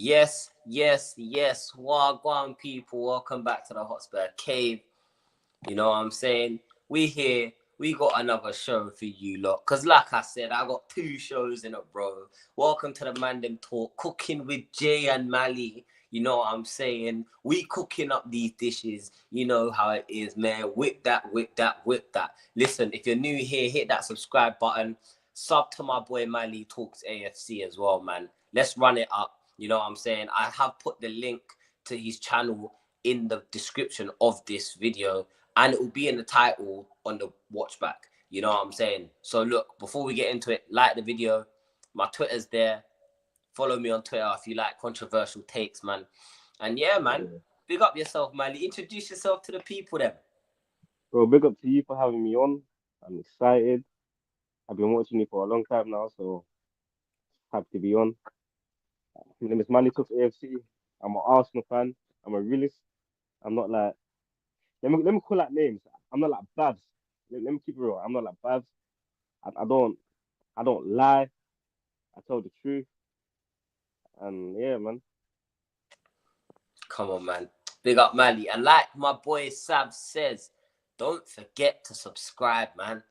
Yes. Wagwan people, welcome back to the Hotspur Cave. You know what I'm saying? We here. We got another show for you lot. Cause like I said, I got 2 shows in a row. Welcome to the Mandem Talk, cooking with Jay and Mali. You know what I'm saying? We cooking up these dishes. You know how it is, man. Whip that. Listen, if you're new here, hit that subscribe button. Sub to my boy Mali Talks AFC as well, man. Let's run it up. You know what I'm saying? I have put the link to his channel in the description of this video, and it will be in the title on the watch back. You know what I'm saying? So look, before we get into it, like the video. My Twitter's there. Follow me on Twitter if you like controversial takes, man. And yeah, man, big up yourself, Mali. Introduce yourself to the people then. Bro, big up to you for having me on. I'm excited. I've been watching you for a long time now, so happy to be on. My name is Manny Tux AFC. I'm an Arsenal fan. I'm a realist. I'm not like let me call out names. I'm not like Babs. Let me keep it real. I'm not like Babs. I don't lie. I tell the truth. And yeah, man. Come on, man. Big up, Mali. And like my boy Sav says, don't forget to subscribe, man.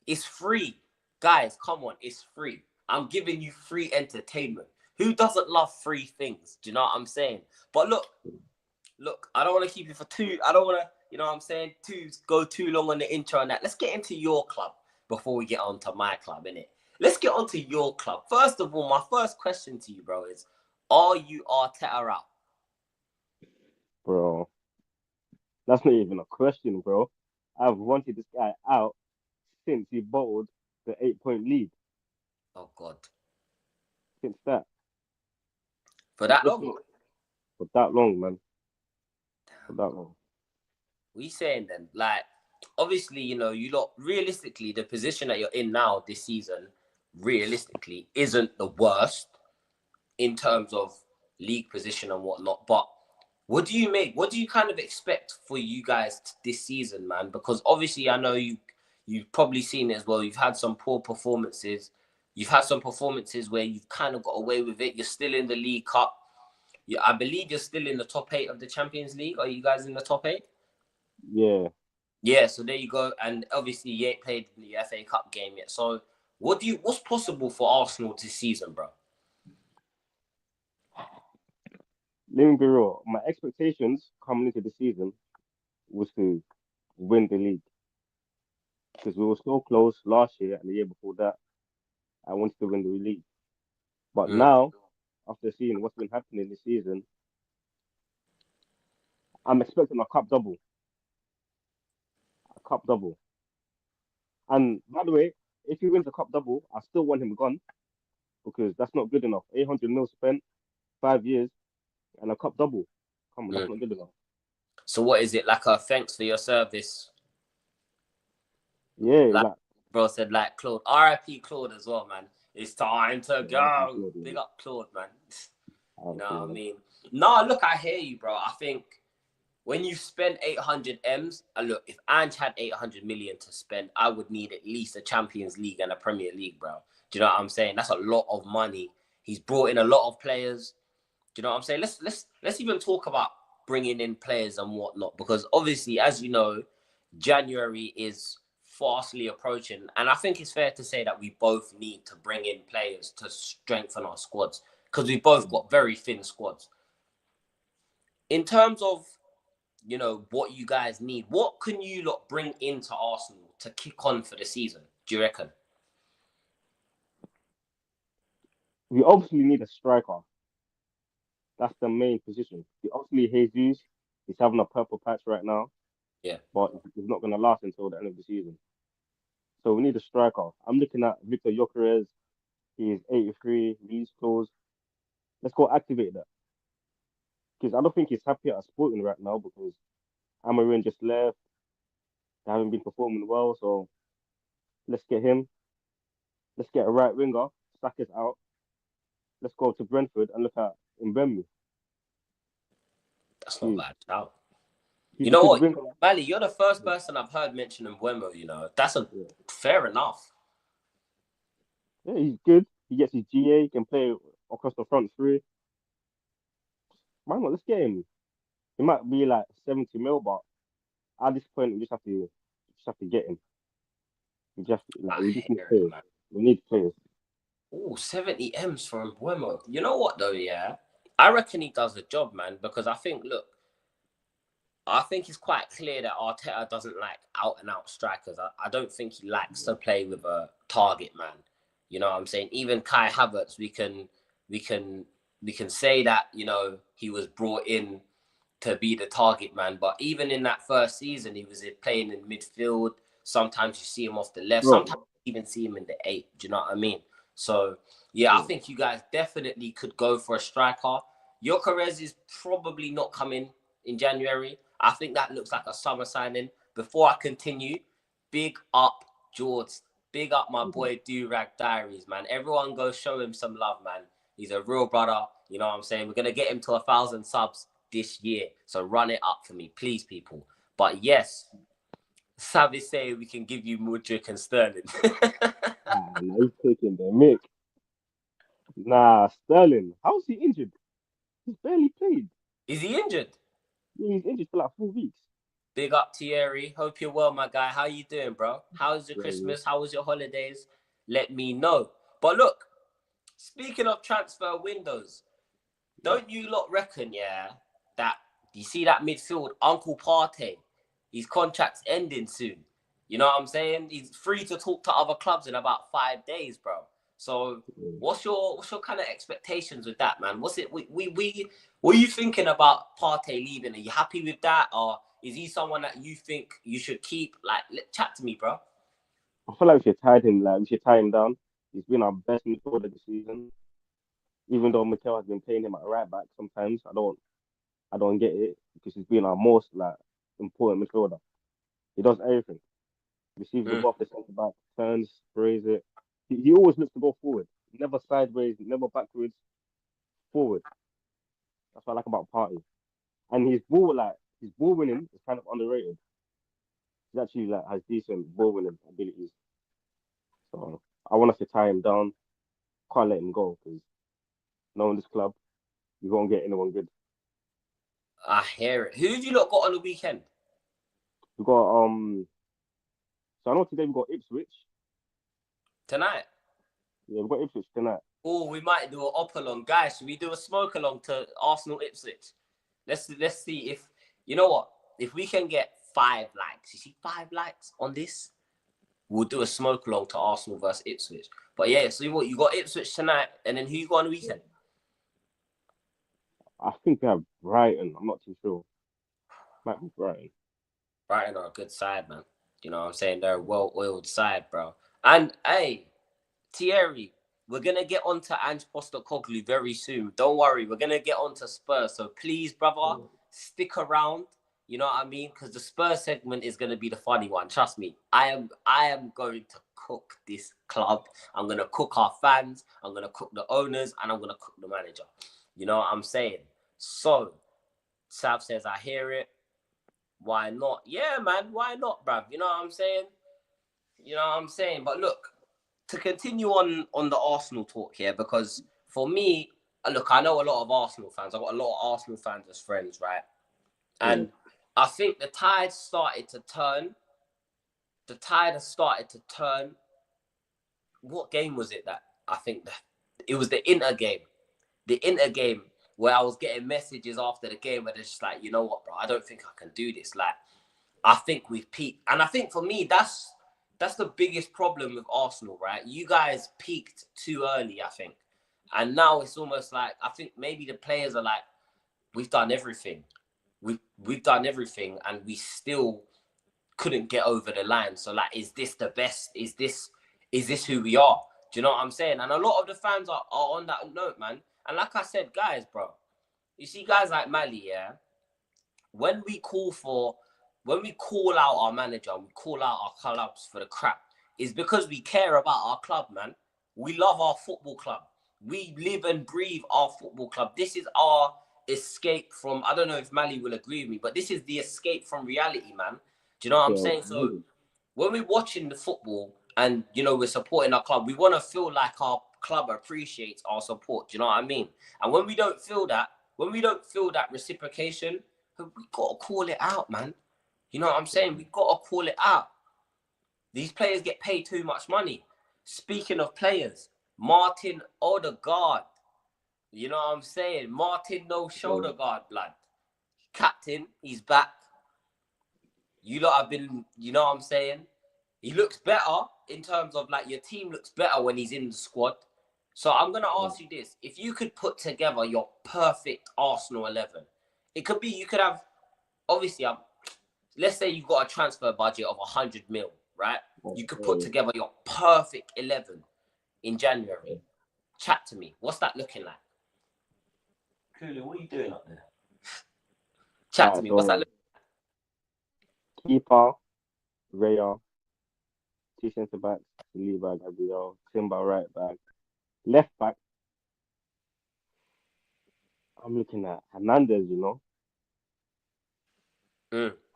It's free. Guys, come on. It's free. I'm giving you free entertainment. Who doesn't love free things? Do you know what I'm saying? But look, I don't want to keep you for I don't want to, you know what I'm saying, go too long on the intro and that. Let's get into your club before we get on to my club, innit? Let's get on to your club. First of all, my first question to you, bro, is are you Arteta out? Bro, that's not even a question, bro. I've wanted this guy out since he bottled the 8 point lead. Oh, God. Since that. For that Let's long? not for that long, man. For that long. What are you saying then? Like, obviously, you lot, realistically, the position that you're in now this season, realistically, isn't the worst in terms of league position and whatnot. But what do you kind of expect for you guys this season, man? Because obviously, I know you've probably seen it as well. You've had some poor performances. You've had some performances where you've kind of got away with it. You're still in the League Cup. I believe you're still in the top 8 of the Champions League. Are you guys in the top 8? Yeah. Yeah, so there you go. And obviously, you ain't played the FA Cup game yet. So, what's possible for Arsenal this season, bro? Let me be real. My expectations coming into the season was to win the league because we were so close last year and the year before that. I wanted to win the league, but Mm. now after seeing what's been happening this season, I'm expecting a cup double. And by the way, if he wins a cup double, I still want him gone because that's not good enough. 800 mil spent, 5 years, and a cup double. Come on, that's Mm. not good enough. So, what is it like? A thanks for your service, Yeah, like like bro said, like Claude. R.I.P. Claude as well, man. It's time to yeah, RIP go. Claude, Big yeah. up Claude, man. You know RIP, what I man. mean? No, look, I hear you, bro. I think when you spend 800 M's, look, if Ange had 800 million to spend, I would need at least a Champions League and a Premier League, bro. Do you know what I'm saying? That's a lot of money. He's brought in a lot of players. Do you know what I'm saying? Let's even talk about bringing in players and whatnot, because obviously, as you know, January is fastly approaching, and I think it's fair to say that we both need to bring in players to strengthen our squads because we both got very thin squads. In terms of what you guys need, what can you lot bring into Arsenal to kick on for the season? Do you reckon? We obviously need a striker. That's the main position. Obviously, Jesus, he's having a purple patch right now, Yeah. but he's not going to last until the end of the season. So we need a striker. I'm looking at Victor Gyökeres. He is 83, release clause. Let's go activate that. Because I don't think he's happy at Sporting right now because Amarin just left. They haven't been performing well. So let's get him. Let's get a right winger. Saka's out. Let's go to Brentford and look at Mbembe. That's not He's, bad. Now, you he's a know good what, winger. Mali, you're the first person I've heard mention Mbuemo. That's a Yeah. fair enough. Yeah, he's good. He gets his GA. He can play across the front three. Why not? Let's get him. He might be like 70 mil, but at this point, we just have to get him. I We just need hear it, players. man. We need players. Oh, 70 M's from Buemo. You know what though, yeah? I reckon he does the job, man, because look, I think it's quite clear that Arteta doesn't like out and out strikers. I don't think he likes to play with a target man. You know what I'm saying? Even Kai Havertz, we can we can say that, he was brought in to be the target man. But even in that first season, he was playing in midfield. Sometimes you see him off the left. Sometimes Bro, you even see him in the eight. Do you know what I mean? So yeah, I yeah. think you guys definitely could go for a striker. Gyökeres is probably not coming in January. I think that looks like a summer signing. Before I continue, big up George. Big up my boy Durag Diaries, man. Everyone go show him some love, man. He's a real brother. You know what I'm saying? We're going to get him to 1,000 subs this year. So run it up for me, please, people. But yes, Savvy say we can give you Mudryk and Sterling. Nah, he's taking the mick. Nah, Sterling. How's he injured? He's barely played. Is he injured? Yeah, he's injured for like 4 weeks. Big up Thierry. Hope you're well, my guy. How you doing, bro? How's your Yeah, yeah. Christmas? How was your holidays? Let me know. But look, speaking of transfer windows, Yeah. don't you lot reckon, yeah, that you see that midfield, Uncle Partey, his contract's ending soon. You know what I'm saying? He's free to talk to other clubs in about 5 days, bro. So Yeah. what's your kind of expectations with that, man? What's it we what are you thinking about Partey leaving? Are you happy with that? Or is he someone that you think you should keep? Like, chat to me, bro. I feel like we should tie him. Like we should tie him down. He's been our best midfielder this season. Even though Mikel has been playing him at right back sometimes, I don't get it because he's been our most like important midfielder. He does everything. Receives the Mm. ball off the centre back, turns, sprays it. He always looks to go forward. Never sideways, never backwards, forward. That's what I like about Party. And his ball winning is kind of underrated. He actually like has decent ball winning abilities. So I want us to tie him down. Can't let him go because knowing this club, we won't get anyone good. I hear it. Who have you lot got on the weekend? We got so I know today we got Ipswich. Tonight? Yeah, we got Ipswich tonight. Oh, we might do an op along, guys. Should we do a smoke along to Arsenal Ipswich? Let's see if you know what. If we can get 5 likes, you see 5 likes on this, we'll do a smoke along to Arsenal versus Ipswich. But yeah, so you got Ipswich tonight, and then who you got on the weekend? I think we have Brighton. I'm not too sure. Might be Brighton. Brighton are a good side, man. You know what I'm saying? They're a well-oiled side, bro. And hey, Thierry, we're gonna get on to Ange Postecoglou very soon. Don't worry, we're gonna get on to Spurs. So please, brother, stick around. You know what I mean? Because the Spurs segment is gonna be the funny one. Trust me. I am going to cook this club. I'm gonna cook our fans. I'm gonna cook the owners, and I'm gonna cook the manager. You know what I'm saying? So Sav says, I hear it. Why not? Yeah, man. Why not, bruv? You know what I'm saying? You know what I'm saying? But look, to continue on the Arsenal talk here, because for me, look, I know a lot of Arsenal fans. I've got a lot of Arsenal fans as friends, right? Yeah, And I think the tide started to turn. The tide has started to turn. What game was it that I think that it was the Inter game? The Inter game where I was getting messages after the game where they're just like, you know what, bro, I don't think I can do this. Like, I think we've peaked. And I think for me, that's the biggest problem with Arsenal, right? You guys peaked too early, I think. And now it's almost like I think maybe the players are like, we've done everything. We've done everything and we still couldn't get over the line. So like, is this the best? Is this who we are? Do you know what I'm saying? And a lot of the fans are on that note, man. And like I said, guys, bro, you see guys like Mali, yeah, when we call for, when we call out our manager, we call out our clubs for the crap, is because we care about our club, man. We love our football club. We live and breathe our football club. This is our escape from, I don't know if Mali will agree with me, but this is the escape from reality, man. Do you know what I'm yeah, saying? So when we're watching the football and, we're supporting our club, we want to feel like our club appreciates our support. Do you know what I mean? And when we don't feel that, when we don't feel that reciprocation, we got to call it out, man. You know what I'm saying? We got to call it out. These players get paid too much money. Speaking of players, Martin Odegaard. You know what I'm saying? Martin no shoulder guard, blood. Captain, he's back. You lot have been, you know what I'm saying? He looks better in terms of like your team looks better when he's in the squad. So I'm going to ask you this. If you could put together your perfect Arsenal 11, it could be, you could have, obviously, let's say you've got a transfer budget of 100 mil, right? You could put together your perfect 11 in January. Chat to me. What's that looking like? Kulu, what are you doing up there? Chat to me. What's that looking like? Keeper, Raya, two centre backs, Saliba, Gabriel, Timber right back, left back. I'm looking at Hernandez, you know.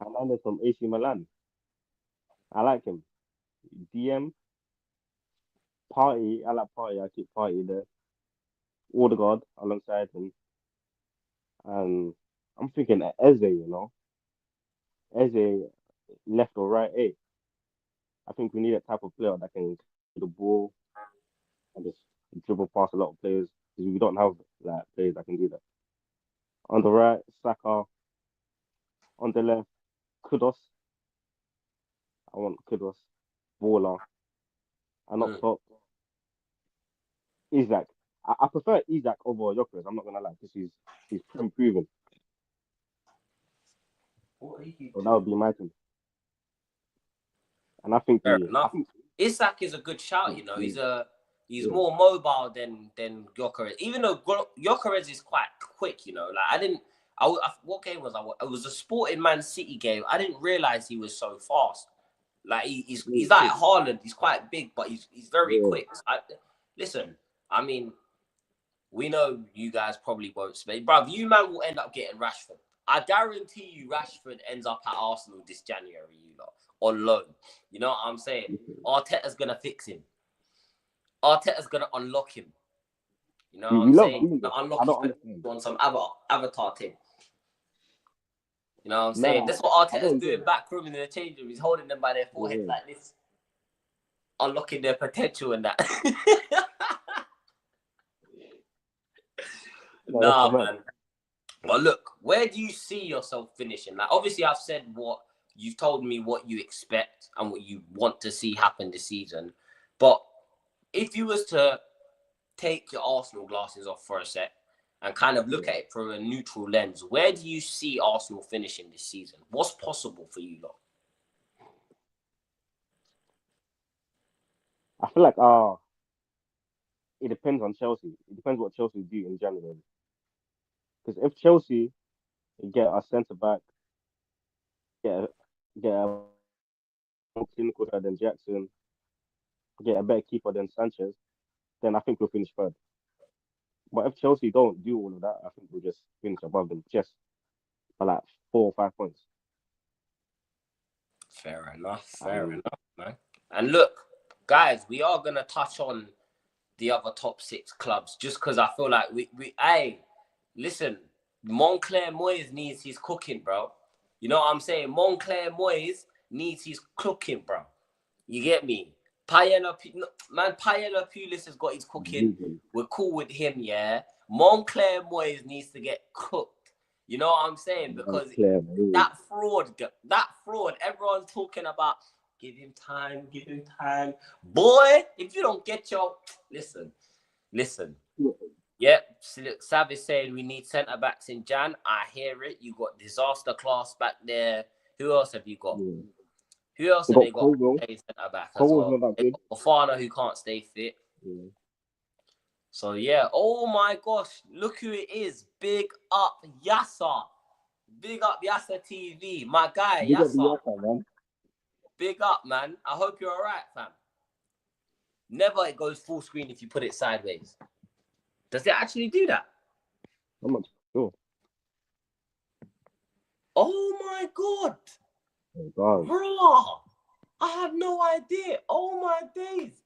Hernandez from AC Milan. I like him. DM, Party. I like Party. I keep Party there. Odegaard alongside him. And I'm thinking Eze, you know. Eze, left or right, I think we need a type of player that can get the ball and just dribble past a lot of players because we don't have like players that can do that. On the right, Saka. On the left, Kudos. I want Kudos. Baller. And up top, Isaac. I prefer Isaac over Jokeres. I'm not gonna lie, because he's proven. So that would be my team. And I think Isaac is a good shout. You know, he's more mobile than Jokeres. Even though Jokeres is quite quick. You know, like what game was I? It was a Sporting Man City game. I didn't realize he was so fast. Like he's like Haaland. He's quite big, but he's very quick. Listen, I mean, we know you guys probably won't spend, bruv. You man will end up getting Rashford. I guarantee you, Rashford ends up at Arsenal this January. You lot on loan. You know what I'm saying? Arteta's gonna fix him. Arteta's gonna unlock him. You know what I'm saying? Unlock him on some avatar thing. You know what I'm saying? That's what Arteta's doing back room in the change room. He's holding them by their foreheads like this, unlocking their potential and that. Nah, man. But look, where do you see yourself finishing? Like, obviously, I've said what you've told me, what you expect and what you want to see happen this season. But if you was to take your Arsenal glasses off for a sec and kind of look at it through a neutral lens, where do you see Arsenal finishing this season? What's possible for you lot? I feel like it depends on Chelsea. It depends what Chelsea do in January. Because if Chelsea get a centre back, get a more clinical than Jackson, get a better keeper than Sanchez, then I think we'll finish third. But if Chelsea don't do all of that, I think we'll just finish above them, just by like 4 or 5 points. Fair enough, man. And look, guys, we are gonna touch on the other top 6 clubs just because I feel like listen, Moncler Moyes needs his cooking, bro. You know what I'm saying? Moncler Moyes needs his cooking, bro. You get me? Paella Pulis has got his cooking. We're cool with him, yeah. Moncler Moyes needs to get cooked. You know what I'm saying? Because that fraud, everyone's talking about, give him time. Boy, if you don't get listen. Yep, Savage saying we need centre-backs in Jan. I hear it. You got disaster class back there. Who else have you got? Yeah. Who else have they got centre-back as well? They got Fofana, who can't stay fit. Yeah. So, yeah. Oh, my gosh. Look who it is. Big up Yasser. Big up Yasser TV. My guy, Yasser. Big up, man. I hope you're all right, fam. Never it goes full screen if you put it sideways. Does it actually do that? I'm not sure. Oh my god. Oh god. Bro, I have no idea. Oh my days.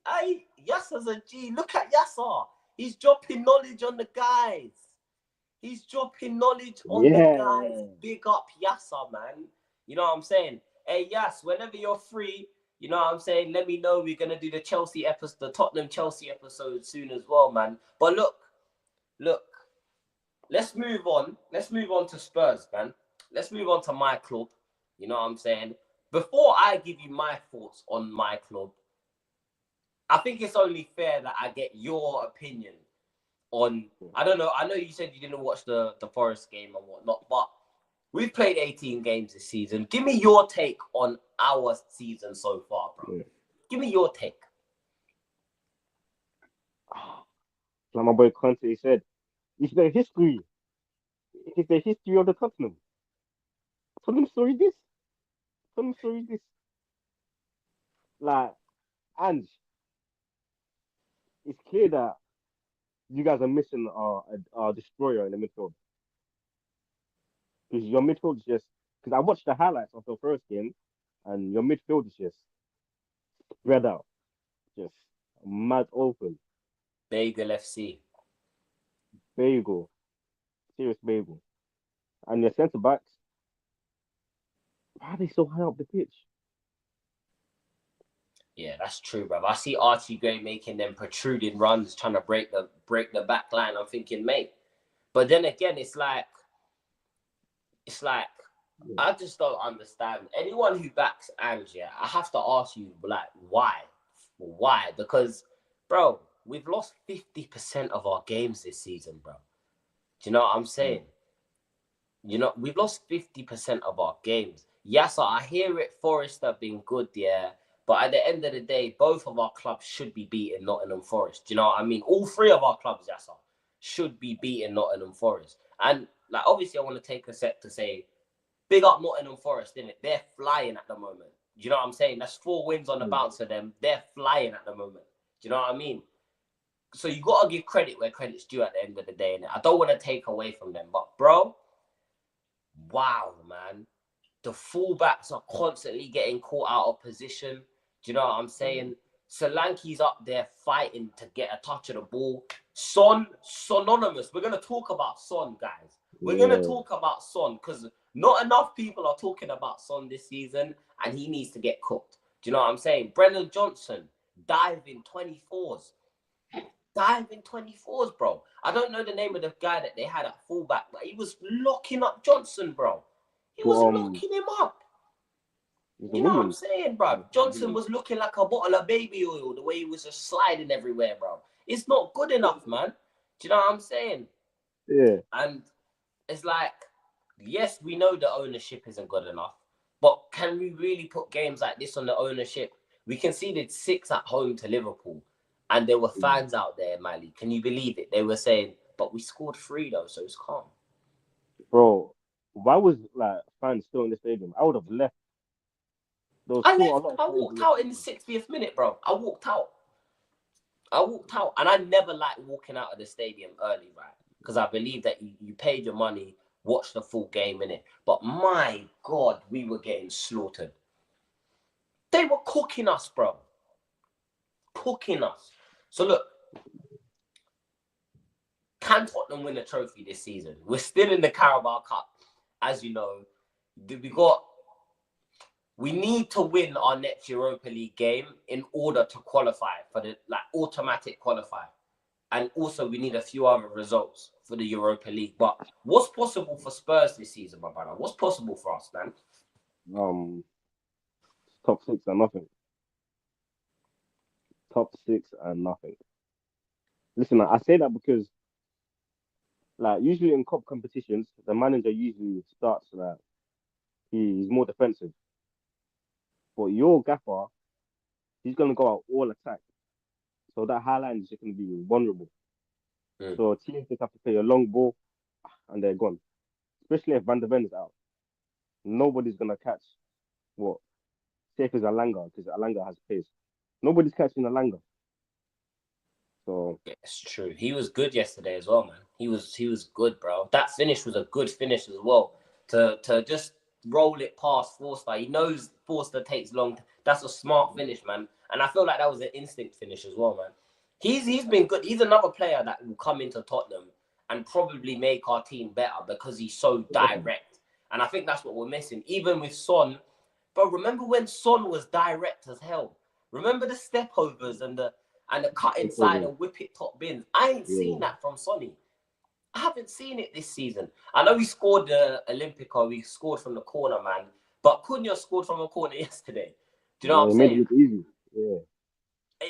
Yasser's a G. Look at Yasser. He's dropping knowledge on the guys. He's dropping knowledge on the guys. Yeah. Big up Yasser, man. You know what I'm saying? Hey, Yas, whenever you're free, you know what I'm saying? Let me know. We're going to do the Chelsea episode, the Tottenham Chelsea episode soon as well, man. But look, let's move on. Let's move on to Spurs, man. Let's move on to my club. You know what I'm saying? Before I give you my thoughts on my club, I think it's only fair that I get your opinion on. I don't know. I know you said you didn't watch the Forest game and whatnot, but we've played 18 games this season. Give me your take on our season so far, bro. Yeah. Give me your take. Like my boy Conte said, it's the history. It's the history of the Tottenham. Tottenham story this. Tottenham story this. Like, and it's clear that you guys are missing a destroyer in the midfield. Because your midfield is just. Because I watched the highlights of the first game, and your midfield is just spread out, just mad open. Bagel FC. Bagel, serious bagel. And your centre backs, why are they so high up the pitch? Yeah, that's true, bro. I see Archie Gray making them protruding runs, trying to break the back line. I'm thinking, mate. But then again, it's like I just don't understand. Anyone who backs Ange, I have to ask you, like, why? Why? Because, bro, we've lost 50% of our games this season, bro. Do you know what I'm saying? You know, we've lost 50% of our games. Yes, I hear it, Forest have been good, yeah. But at the end of the day, both of our clubs should be beating Nottingham Forest. Do you know what I mean? All three of our clubs, Yasser, should be beating Nottingham Forest. And, like, obviously, I want to take a sec to say, big up Nottingham Forest, innit? They're flying at the moment. Do you know what I'm saying? That's 4 wins on the bounce for them. They're flying at the moment. Do you know what I mean? So you got to give credit where credit's due at the end of the day, innit? I don't want to take away from them. But, bro, wow, man. The fullbacks are constantly getting caught out of position. Do you know what I'm saying? Solanke's up there fighting to get a touch of the ball. Son, synonymous. We're going to talk about Son, guys. We're going to talk about Son because not enough people are talking about Son this season and he needs to get cooked. Do you know what I'm saying? Brennan Johnson, diving 24s. Diving 24s, bro. I don't know the name of the guy that they had at fullback, but he was locking up Johnson, bro. He was locking him up. You know what I'm saying, bro? Johnson was looking like a bottle of baby oil, the way he was just sliding everywhere, bro. It's not good enough, man. Do you know what I'm saying? Yeah. And it's like, yes, we know the ownership isn't good enough, but can we really put games like this on the ownership? We conceded 6 at home to Liverpool, and there were fans out there, Miley. Can you believe it? They were saying, but we scored 3 though, so it's calm. Bro, why was like fans still in the stadium? I would have left. There was still a lot of I fans in walked the out in the stadium. 60th minute, bro. I walked out, and I never like walking out of the stadium early, right? Because I believe that you paid your money, watch the full game in it. But my God, we were getting slaughtered. They were cooking us, bro. Cooking us. So look, can Tottenham win a trophy this season? We're still in the Carabao Cup, as you know. We need to win our next Europa League game in order to qualify for the automatic qualify. And also we need a few other results for the Europa League. But what's possible for Spurs this season, my brother? What's possible for us, man? Top 6 and nothing. Top 6 and nothing. Listen, I say that because like usually in cup competitions, the manager usually starts like he's more defensive. But your gaffer, he's gonna go out all attack. So that high line is just gonna be vulnerable. So teams just have to play a long ball and they're gone. Especially if Van der Ven is out. Nobody's gonna catch what safe as Alanga because Alanga has pace. Nobody's catching Alanga. So yeah, it's true. He was good yesterday as well, man. He was good, bro. That finish was a good finish as well. To just roll it past Forster. He knows Forster takes long. That's a smart finish, man. And I feel like that was an instinct finish as well, man. He's been good. He's another player that will come into Tottenham and probably make our team better because he's so direct. And I think that's what we're missing. Even with Son, bro, remember when Son was direct as hell? Remember the step overs and the cut inside and whip it top bins? I ain't seen that from Sonny. I haven't seen it this season. I know he scored the Olympico, he scored from the corner, man. But Cunha scored from a corner yesterday. Do you know what I'm he made it saying? look easy. Yeah.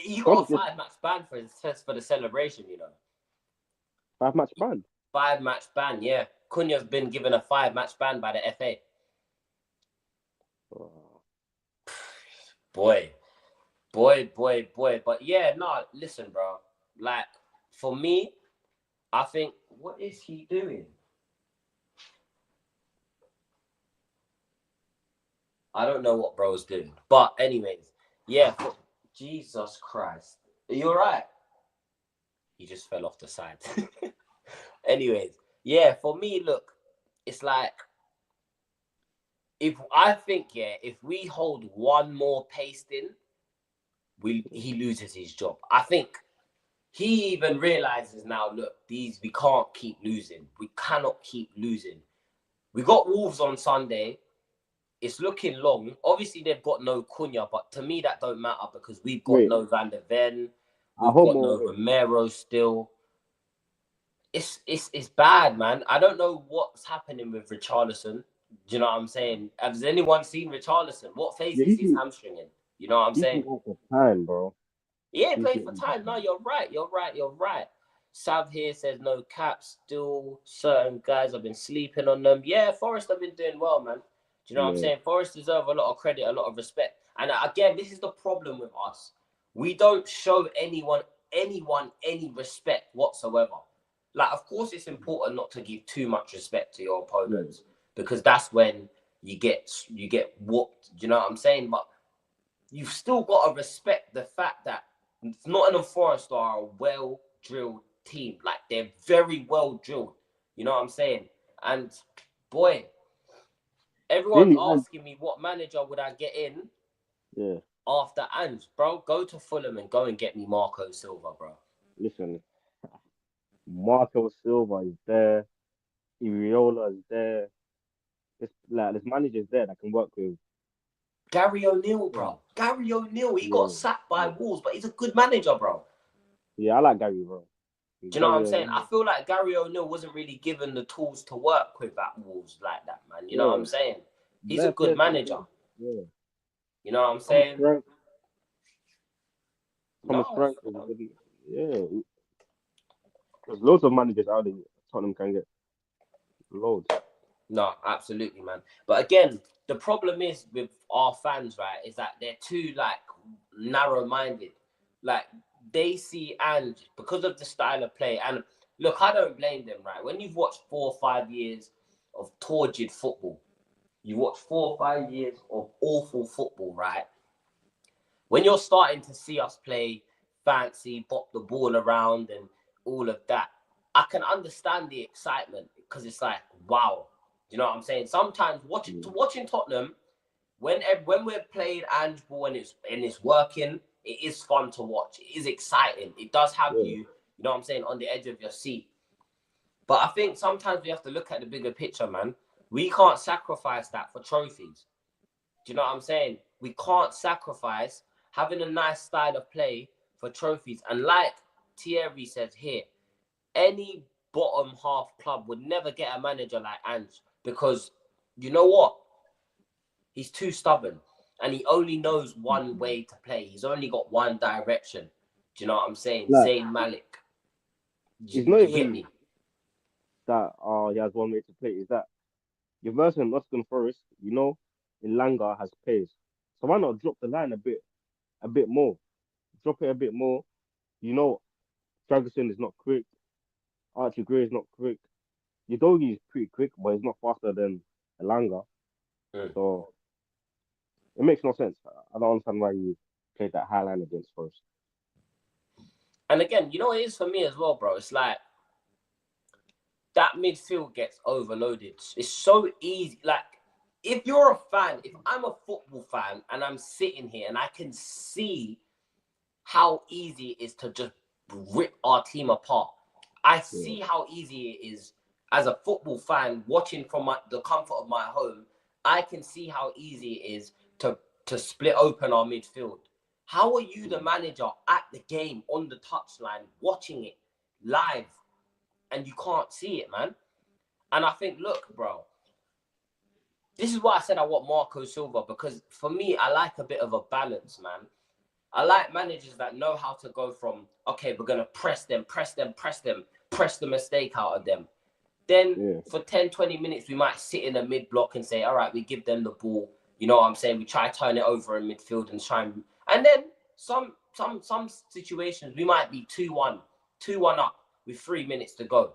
He got Son a 5-match ban for the celebration, you know. 5-match ban. 5-match ban, yeah. Cunha's been given a 5-match ban by the FA. Boy. But yeah, no, listen, bro. Like, for me, I think, what is he doing? I don't know what bro's doing. But anyways, yeah, Jesus Christ. Are you all right? He just fell off the side. Anyways, yeah, for me, look, it's like, if we hold one more paste in, he loses his job. I think he even realizes now, look, we can't keep losing. We cannot keep losing. We got Wolves on Sunday. It's looking long. Obviously, they've got no Cunha, but to me, that don't matter because we've got no Van der Ven. We've got no Romero still. It's bad, man. I don't know what's happening with Richarlison. Do you know what I'm saying? Has anyone seen Richarlison? What phase is his hamstring in? You know what I'm saying? For time, bro. Yeah, played for time. No, you're right. Sav here says no cap. Still, certain guys have been sleeping on them. Yeah, Forest have been doing well, man. Do you know what I'm saying? Forest deserve a lot of credit, a lot of respect. And again, this is the problem with us. We don't show anyone any respect whatsoever. Like, of course, it's important not to give too much respect to your opponents because that's when you get whooped. Do you know what I'm saying? But you've still got to respect the fact that Nottingham Forest are a well-drilled team. Like, they're very well-drilled. You know what I'm saying? And, boy, everyone's asking me what manager would I get in after Ange. Bro, go to Fulham and go and get me Marco Silva, bro. Listen, Marco Silva is there. Iriola is there. There's managers there that can work with. Gary O'Neill, bro. Gary O'Neill, he got sacked by Wolves, but he's a good manager, bro. Yeah, I like Gary, bro. Do you know what I'm saying? I feel like Gary O'Neill wasn't really given the tools to work with at Wolves like that, man. You know what I'm saying? He's a good manager. Yeah. You know what I'm saying? Thomas Frank is a good. Yeah. There's loads of managers out there Tottenham can get. Loads. No, absolutely, man. But again, the problem is with our fans, right, is that they're too, like, narrow-minded. Like, they see Ange because of the style of play. And look, I don't blame them, right? When you've watched 4 or 5 years of tortured football, you watch 4 or 5 years of awful football, right? When you're starting to see us play fancy, bop the ball around and all of that, I can understand the excitement because it's like, wow. You know what I'm saying? Sometimes watching Tottenham, when we're playing Ange ball and it's working, it is fun to watch. It is exciting. It does have you know what I'm saying, on the edge of your seat. But I think sometimes we have to look at the bigger picture, man. We can't sacrifice that for trophies. Do you know what I'm saying? We can't sacrifice having a nice style of play for trophies. And like Thierry says here, any bottom half club would never get a manager like Ange because you know what? He's too stubborn and he only knows one way to play. He's only got one direction. Do you know what I'm saying? Zayn Malik. It's not even that he has one way to play. Is that your version of Nottingham Forest, you know, Ilanga has pace. So why not drop the line a bit more? Drop it a bit more. You know, Ferguson is not quick. Archie Gray is not quick. Udogi is pretty quick, but he's not faster than Elanga. So it makes no sense. I don't understand why you played that high line against Forest. And again, you know what it is for me as well, bro? It's like that midfield gets overloaded. It's so easy. Like, if you're a fan, if I'm a football fan and I'm sitting here and I can see how easy it is to just rip our team apart, I Yeah. see how easy it is as a football fan watching from the comfort of my home. I can see how easy it is to split open our midfield. How are you, the manager, at the game on the touchline watching it live and you can't see it, man? And I think, look, bro, this is why I said I want Marco Silva, because for me, I like a bit of a balance, man. I like managers that know how to go from, okay, we're going to press them, press them, press them, press the mistake out of them. Then Yeah. for 10, 20 minutes, we might sit in the mid block and say, all right, we give them the ball. You know what I'm saying? We try to turn it over in midfield and try and then some situations we might be 2-1, 2-1 up with 3 minutes to go.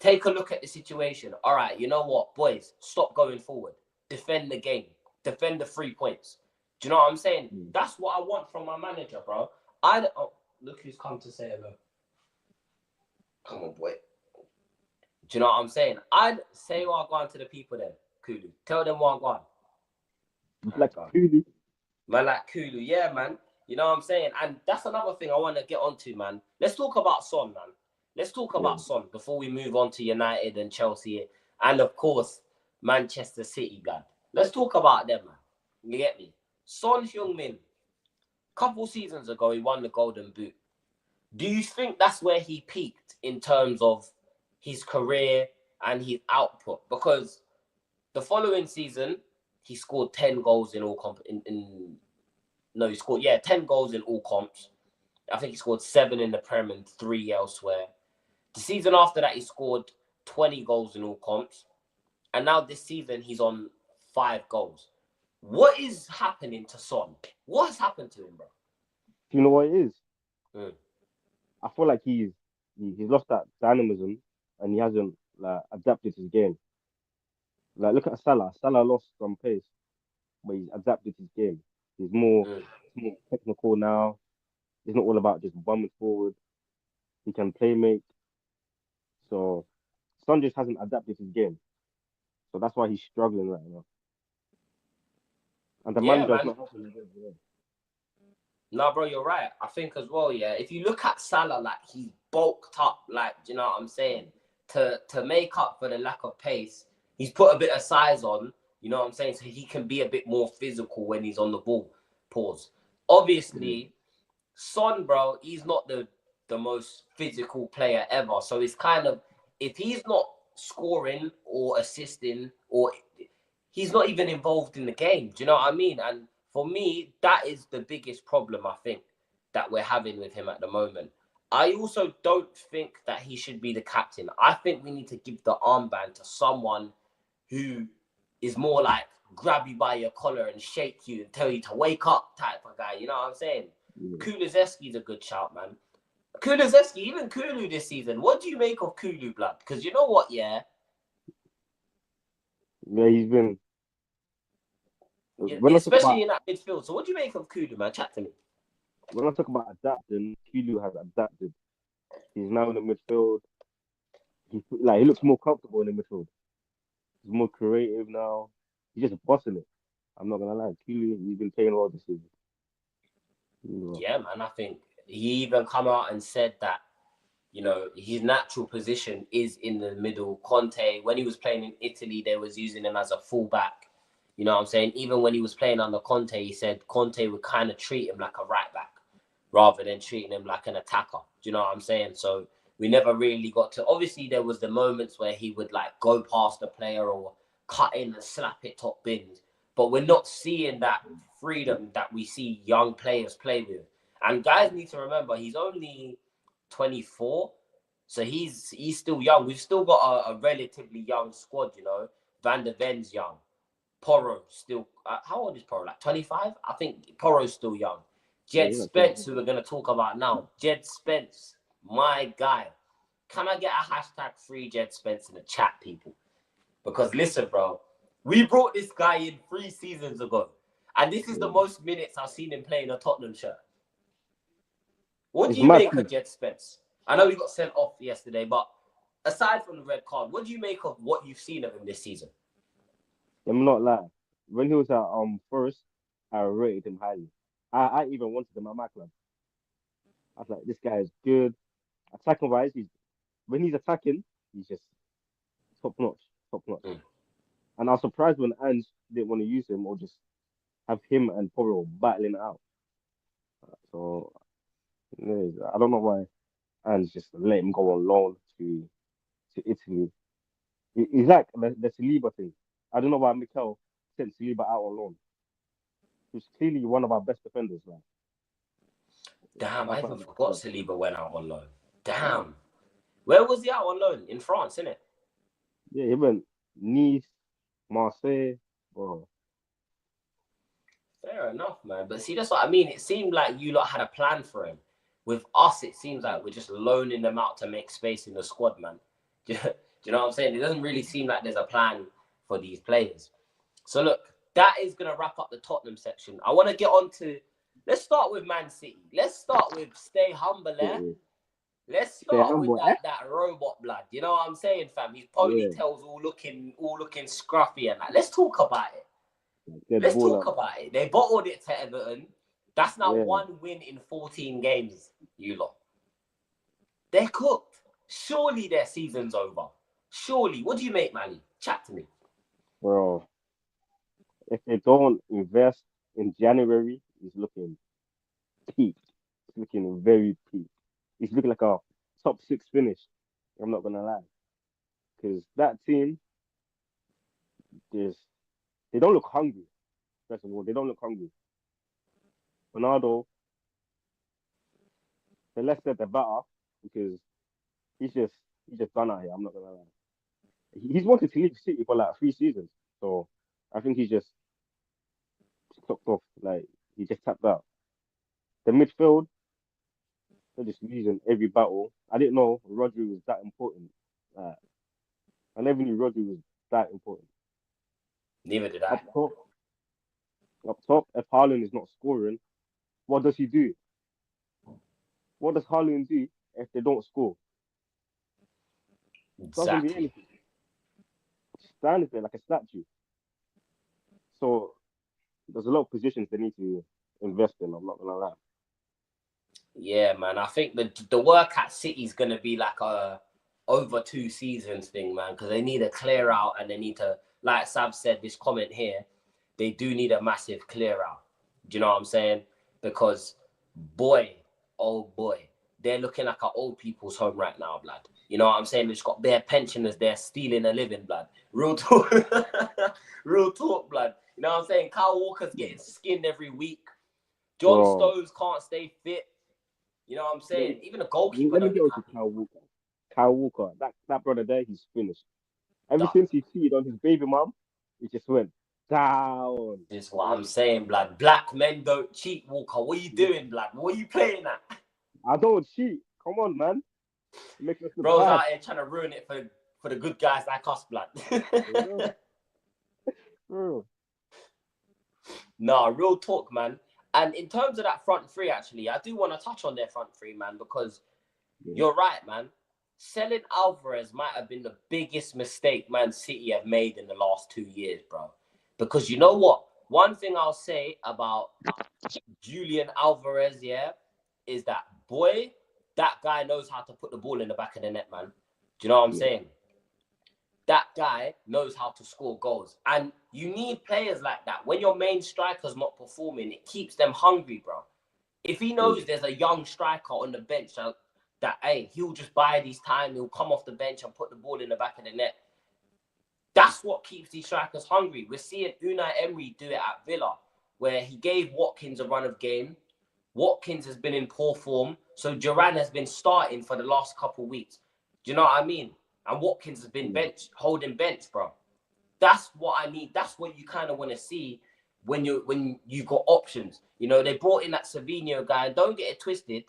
Take a look at the situation. All right, you know what, boys, stop going forward. Defend the game. Defend the 3 points. Do you know what I'm saying? Mm. That's what I want from my manager, bro. Oh, look who's come to say hello. Come on, boy. Do you know what I'm saying? I'd say what I'm going to the people then, Kulu. Tell them what I'm going. Like Cooley. Man, like Kulu, yeah, man. You know what I'm saying? And that's another thing I want to get onto, man. Let's talk about Son, man. Let's talk Yeah. about Son before we move on to United and Chelsea and, of course, Manchester City, blood. Let's talk about them, man. You get me? Son Heung-min, a couple seasons ago, he won the Golden Boot. Do you think that's where he peaked in terms of his career and his output? Because the following season, he scored 10 goals in all no, he scored 10 goals in all comps. I think he scored 7 in the Prem and 3 elsewhere. The season after that, he scored 20 goals in all comps. And now this season, he's on 5 goals. What is happening to Son? What has happened to him, bro? Do you know what it is? Mm. I feel like he's lost that dynamism and he hasn't like adapted his game. Like look at Salah. Salah lost some pace, but he's adapted his game. Mm. He's more technical now. It's not all about just bumming forward. He can play make. So Son just hasn't adapted his game. So that's why he's struggling right now. And the Yeah, manager is man. not helping him. Yeah. No, bro, you're right. I think as well, yeah. If you look at Salah, like he's bulked up, like, do you know what I'm saying? To make up for the lack of pace, he's put a bit of size on, you know what I'm saying? So he can be a bit more physical when he's on the ball. Pause. Yeah. Obviously, Son, bro, he's not the most physical player ever. So it's kind of, if he's not scoring or assisting or he's not even involved in the game. Do you know what I mean? And for me, that is the biggest problem I think that we're having with him at the moment. I also don't think that he should be the captain. I think we need to give the armband to someone who is more like grab you by your collar and shake you and tell you to wake up type of guy. You know what I'm saying? Yeah. Kulusevski's a good shout, man. Kulusevski, even Kulu this season. What do you make of Kulu, blood? Because you know what, yeah? Yeah, he's been. When I talk Especially about in that midfield. So what do you make of Kulu, man? Chat to me. adapting, Kulu has adapted. He's now in the midfield. He looks more comfortable in the midfield. He's more creative now. He's just bossing it. I'm not gonna lie. Keely, he's been playing well this season. You Yeah, man. I think he even come out and said that, you know, his natural position is in the middle. Conte, when he was playing in Italy, they was using him as a fullback. You know what I'm saying? Even when he was playing under Conte, he said Conte would kind of treat him like a right back rather than treating him like an attacker. Do you know what I'm saying? So we never really got to. Obviously, there was the moments where he would like go past the player or cut in and slap it top bins, but we're not seeing that freedom that we see young players play with. And guys need to remember he's only 24, so he's still young. We've still got a relatively young squad, you know. Van der Ven's young. Porro still. How old is Porro? Like 25? I think Porro's still young. yeah, Jed he's like Spence, 20. who we're going to talk about now. Jed Spence, my guy. Can I get a hashtag free Jed Spence in the chat, people? Because listen, bro, we brought this guy in 3 seasons ago. And this is the Yeah. most minutes I've seen him play in a Tottenham shirt. What do It's you mad make of too. Jed Spence? I know he got sent off yesterday, but aside from the red card, what do you make of what you've seen of him this season? I'm not lying. When he was at Forest, I rated him highly. I even wanted him at my club. I was like, this guy is good. Attacking wise, when he's attacking, he's just top notch, top notch. Mm. And I was surprised when Ange didn't want to use him or just have him and Porro battling it out. So yeah, I don't know why Ange just let him go on loan to Italy. It's like the Saliba thing. I don't know why Mikel sent Saliba out on loan. He's clearly one of our best defenders, man. Damn, I That's what even I'm forgot saying. Saliba went out on loan. Yeah, Damn. Where was he out on loan? In France, innit? yeah, he went Nice, Marseille, bro. Fair enough, man. But see, that's what I mean. It seemed like you lot had a plan for him. With us, it seems like we're just loaning them out to make space in the squad, man. Do you know what I'm saying? It doesn't really seem like there's a plan for these players. So look, that is gonna wrap up the Tottenham section. I want to get on to. Let's start with Man City. Let's start with stay humble, eh? Yeah, Let's stay start with humble, eh? that robot blood. You know what I'm saying, fam? His Yeah, ponytails all looking scruffy and that. Let's talk about it. get Let's ball talk out. about it. They bottled it to Everton. That's now Yeah, one win in 14 games, you lot. They're cooked. Surely their season's over. Surely. What do you make, Manny? Chat to me. bro. If they don't invest in January, it's looking peak. It's looking very peak. It's looking like a top six finish. I'm not gonna lie, because that team is they don't look hungry. First of all, they don't look hungry. Ronaldo, the less said the better, because he's just done out here. I'm not gonna lie. He's wanted to leave City for like 3 seasons, so I think he's just clocked off. Like he just tapped out. The midfield, they're just losing every battle. I didn't know Rodri was that important. Uh, I never knew Rodri was that important. Neither did I. Up top, up top, if Haaland is not scoring, what does he do? What does Haaland do if they don't score? Doesn't do Exactly. anything. Stands there like a statue. So there's a lot of positions they need to invest in. I'm not gonna lie. Yeah, man. I think the work at City is gonna be like a over 2 seasons thing, man, because they need a clear out and they need to, like Sav said, this comment here, they do need a massive clear out. Do you know what I'm saying? Because boy, oh boy, they're looking like an old people's home right now, blood. You know what I'm saying? They just got bare pensioners there stealing a living, blood. Real talk, real talk, blood. You know what I'm saying? Kyle Walker's getting skinned every week. John Bro, Stones can't stay fit. You know what I'm let, saying? Even the goalkeeper let me don't get look on to happy. Kyle Walker. Kyle Walker, that brother there, he's finished. Ever Done. since he cheated on his baby mom, it just went down. This is what I'm saying, blood. Black men don't cheat, Walker. What are you Yeah. doing, blood? What are you playing at? I don't cheat. Come on, man. It makes us look Bro's bad. out here trying to ruin it for the good guys like us, blood. Yeah, bro. Nah, real talk, man. And in terms of that front three, actually, I do want to touch on their front three, man, because Yeah. you're right, man. Selling Alvarez might have been the biggest mistake Man City have made in the last 2 years, bro. Because you know what? One thing I'll say about Julian Alvarez, yeah, is that boy, that guy knows how to put the ball in the back of the net, man. Do you know what I'm Yeah. saying? That guy knows how to score goals. And you need players like that. When your main striker's not performing, it keeps them hungry, bro. If he Yeah. knows there's a young striker on the bench that, hey, he'll just buy his time, he'll come off the bench and put the ball in the back of the net. That's what keeps these strikers hungry. We're seeing Unai Emery do it at Villa, where he gave Watkins a run of game. Watkins has been in poor form, so Duran has been starting for the last couple of weeks. Do you know what I mean? And Watkins has been Yeah. holding bench, bro. That's what I need. That's what you kind of want to see when you've got options. You know, they brought in that Savinho guy. Don't get it twisted.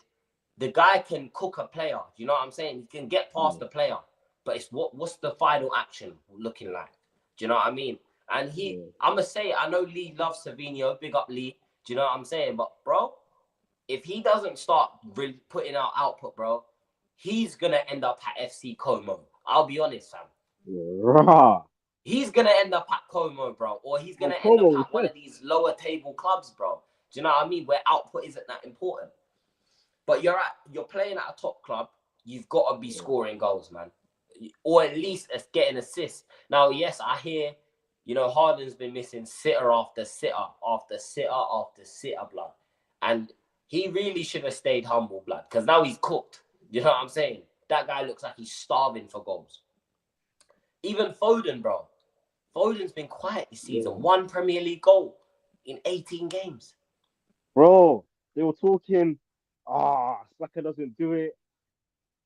The guy can cook a player. You know what I'm saying? He can get past Yeah. the player, but it's what's the final action looking like? Do you know what I mean? And Yeah. I'm gonna say, I know Lee loves Savinho. Big up Lee. Do you know what I'm saying? But bro, if he doesn't start really putting out output, bro, he's gonna end up at FC Como. I'll be honest, Sam. Rah. He's gonna end up at Como, bro, or he's And gonna end up Como was at one first. of these lower table clubs, bro. Do you know what I mean? Where output isn't that important. But you're playing at a top club. you've got to be scoring goals, man. Or at least getting assists. Now, yes, I hear, Harden's been missing sitter after sitter after sitter after sitter, blood. And he really should have stayed humble, blood, because now he's cooked. You know what I'm saying? That guy looks like he's starving for goals. Even Foden, bro. Foden's been quiet this season. 1 Premier League goal in 18 games. Bro, they were talking, Saka doesn't do it.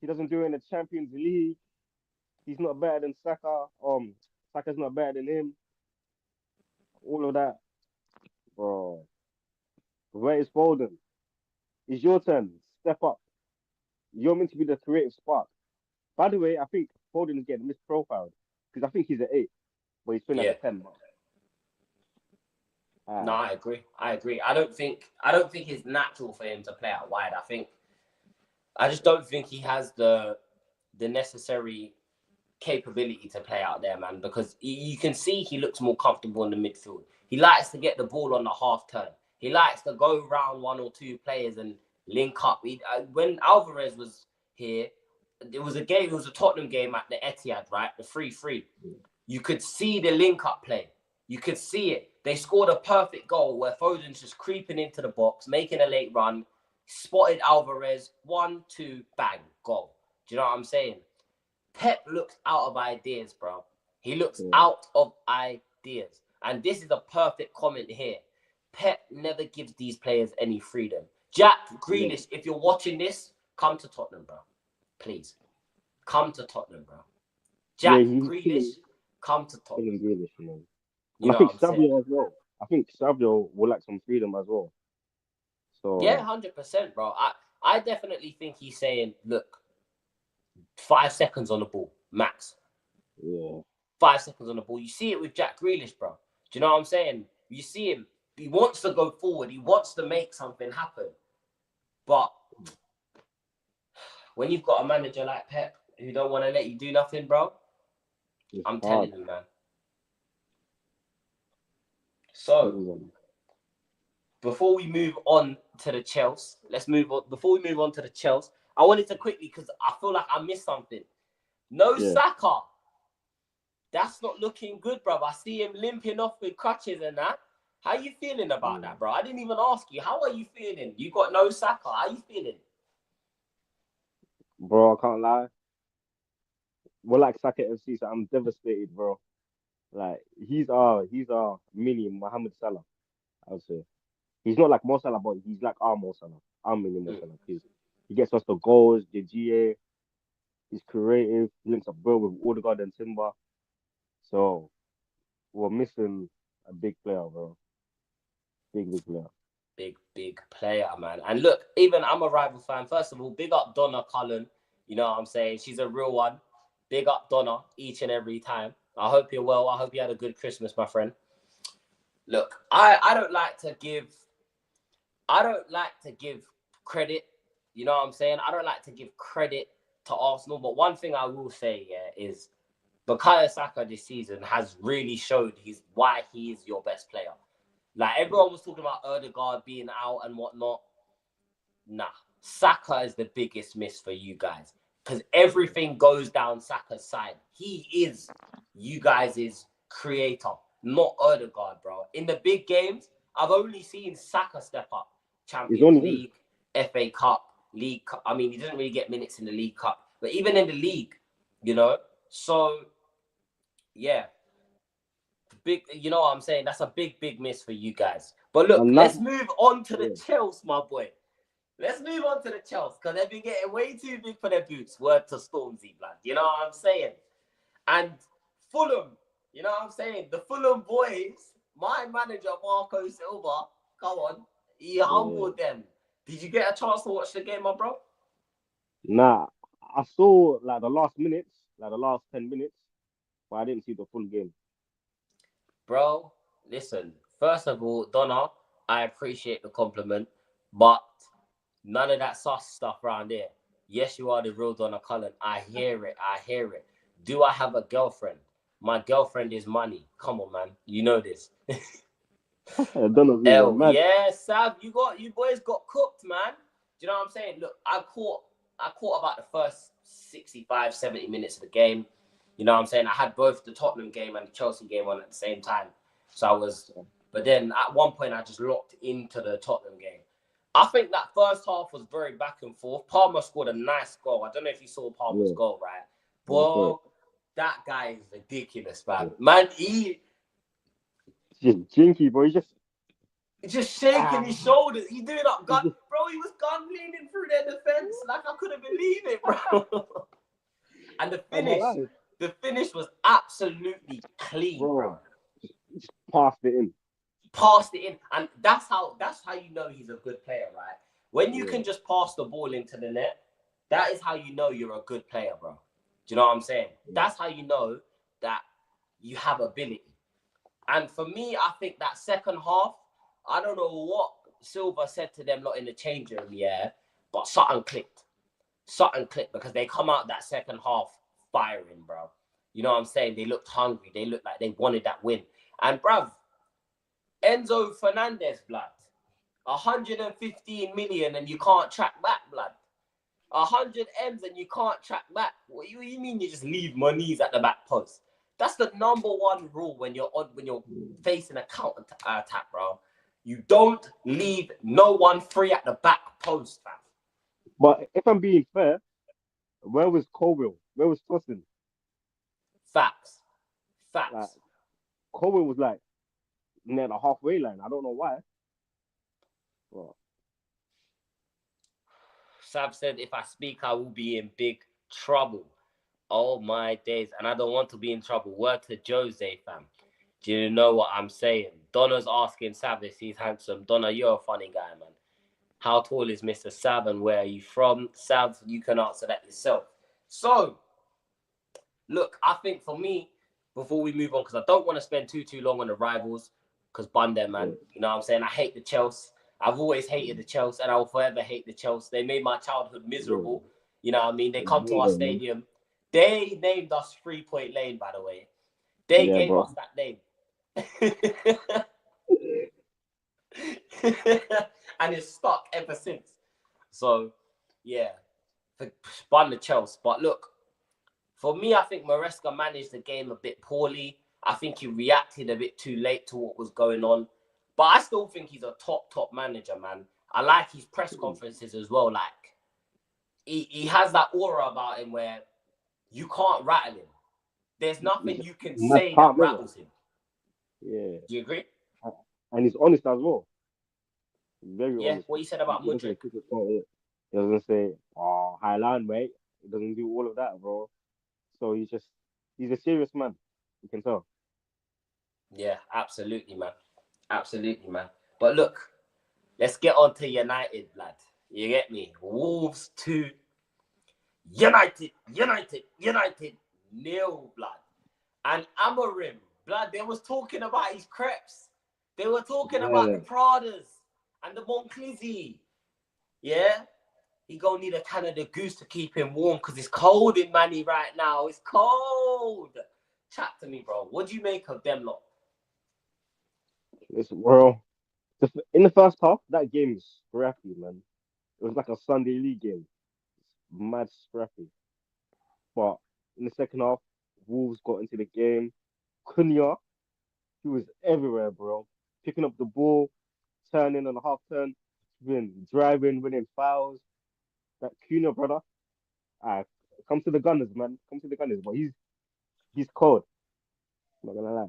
He doesn't do it in the Champions League. He's not better than Saka. Saka's not better than him. All of that. Bro, where is Foden? It's your turn. Step up. You're meant to be the creative spark. By the way, I think Foden is getting misprofiled because I think he's an 8, but he's playing as a 10. No, I agree. I don't think it's natural for him to play out wide. I just don't think he has the necessary capability to play out there, man, because you can see he looks more comfortable in the midfield. He likes to get the ball on the half turn. He likes to go around 1 or 2 players and link up. When Alvarez was here, it was a Tottenham game at the Etihad, right? The 3-3. You could see the link-up play. You could see it. They scored a perfect goal where Foden's just creeping into the box, making a late run, spotted Alvarez, 1, 2, bang, goal. Do you know what I'm saying? Pep looks out of ideas, bro. He looks out of ideas. And this is a perfect comment here. Pep never gives these players any freedom. Jack Grealish, if you're watching this, come to Tottenham, bro. Please. Come to Tottenham, bro. Jack Grealish, come to Tottenham. Grealish, man. And I think Savio as well. I think Savio will like some freedom as well. So yeah, 100%, bro. I definitely think he's saying, look, 5 seconds on the ball, max. Yeah. 5 seconds on the ball. You see it with Jack Grealish, bro. Do you know what I'm saying? You see him. He wants to go forward. He wants to make something happen. But when you've got a manager like Pep who don't want to let you do nothing, bro, I'm telling you, man. So, before we move on to the Chelsea, Before we move on to the Chelsea, I wanted to quickly, because I feel like I missed something. Saka. That's not looking good, bro. I see him limping off with crutches and that. How you feeling about that, bro? I didn't even ask you. How are you feeling? You got no Saka. How you feeling? Bro, I can't lie. We're like talksAFC, so I'm devastated, bro. Like he's our mini Mohamed Salah, I would say. He's not like Mo Salah, but he's like our Mo Salah, our mini Mo Salah. He gets us the goals, the GA. He's creative. He links up well with Odegaard and Timber. So we're missing a big player, bro. Big player. Big player, man. And look, even I'm a rival fan. First of all, big up Donna Cullen. You know what I'm saying? She's a real one. Big up Donna each and every time. I hope you're well. I hope you had a good Christmas, my friend. Look, I don't like to give credit. You know what I'm saying? I don't like to give credit to Arsenal. But one thing I will say, is Bukayo Saka this season has really showed why he is your best player. Like, everyone was talking about Odegaard being out and whatnot. Nah, Saka is the biggest miss for you guys, because everything goes down Saka's side. He is you guys' creator, not Odegaard, bro. In the big games, I've only seen Saka step up. Champions League, FA Cup, League Cup. I mean, he doesn't really get minutes in the League Cup, but even in the league, So, yeah. Big, you know what I'm saying? That's a big miss for you guys. But look, let's move on to the Chelsea, my boy. Let's move on to the Chelsea, because they've been getting way too big for their boots. Word to Stormzy, blood. You know what I'm saying? And Fulham, you know what I'm saying? The Fulham boys, my manager, Marco Silva, come on, he humbled them. Did you get a chance to watch the game, my bro? Nah, I saw like the last minutes, like the last 10 minutes, but I didn't see the full game. Bro, listen, first of all, Donna, I appreciate the compliment, but none of that sus stuff around here. Yes, you are the real Donna Cullen. I hear it. Do I have a girlfriend? My girlfriend is money. Come on, man. You know this. Donna's yeah, Sav, you boys got cooked, man. Do you know what I'm saying? Look, I caught I caught about the first 65, 70 minutes of the game. You know what I'm saying? I had both the Tottenham game and the Chelsea game on at the same time. So I was, but then at one point I just locked into the Tottenham game. I think that first half was very back and forth. Palmer scored a nice goal. I don't know if you saw Palmer's Yeah, goal, right? yeah, sorry. Bro, that guy is ridiculous, man. Man, he It's just jinky, bro. just shaking Ah, his shoulders. He doing up he's gun, just, bro. He was gun leaning through their defense like I couldn't believe it, bro. And I'm alive, the finish was absolutely clean, bro. bro. Just passed it in. Passed it in, and that's how you know he's a good player, right? When you Yeah, can just pass the ball into the net, that is how you know you're a good player, bro. Do you know what I'm saying? yeah, That's how you know that you have ability. And for me, I think that second half, I don't know what Silva said to them not in the change room, yeah, but something clicked. Something clicked because they come out that second half firing, bro. You know what I'm saying? They looked hungry. They looked like they wanted that win. And, bruv, Enzo Fernandez, blood. 115 million and you can't track back, blood. 100 M's and you can't track back. What do you mean you just leave monies at the back post? That's the number one rule when you're facing a counter attack, bro. You don't leave no one free at the back post, fam. but if I'm being fair, where was Colwell? Where was Tosin? Facts. Like Facts. Colwell was like near the halfway line. I don't know why. But Sav said, if I speak, I will be in big trouble. Oh my days. And I don't want to be in trouble. Word to Jose, fam. Do you know what I'm saying? Donna's asking Sav if he's handsome. Donna, you're a funny guy, man. How tall is Mr. Sav and where are you from? Sav, you can answer that yourself. So, look, I think for me, before we move on, because I don't want to spend too long on the rivals, because Bunde, yeah, man, you know what I'm saying? I hate the Chelsea. I've always hated yeah, the Chelsea, and I will forever hate the Chelsea. They made my childhood yeah. miserable. You know what I mean? They It's come to our Bunde, man. stadium. They named us 3 Point Lane, by the way. They Yeah, gave bro. us that name. And it's stuck ever since. So, yeah, spun the Chelsea. But look, for me, I think Maresca managed the game a bit poorly. I think he reacted a bit too late to what was going on. But I still think he's a top manager, man. I like his press conferences as well. Like, he has that aura about him where you can't rattle him. There's He's nothing you can mad say that calm, isn't rattles him. it? Do you agree? Yeah. And he's honest as well. He's very Yeah, honest. what you said He about doesn't say Mudrick. cricket about it. He doesn't say, oh, Highland, mate. He doesn't do all of that, bro. So he's a serious man. You can tell. Yeah, absolutely, man. Absolutely, man. But look, let's get on to United, lad. You get me? Wolves 2, United, nil, blood. And Amorim, blood, they was talking about his crepes. They were talking about the Yeah. Pradas and the Monclizzi. Yeah? He gonna need a Canada Goose to keep him warm because it's cold in Manny right now. It's cold. Chat to me, bro. What do you make of them lot? Listen, bro. In the first half, that game is scrappy, man. It was like a Sunday league game. Mad scrappy. But in the second half, Wolves got into the game. Cunha, he was everywhere, bro. Picking up the ball, turning on the half turn, driving, winning fouls. That Cunha brother, ah, come to the Gunners, man. Come to the Gunners. But he's cold. I'm not gonna lie.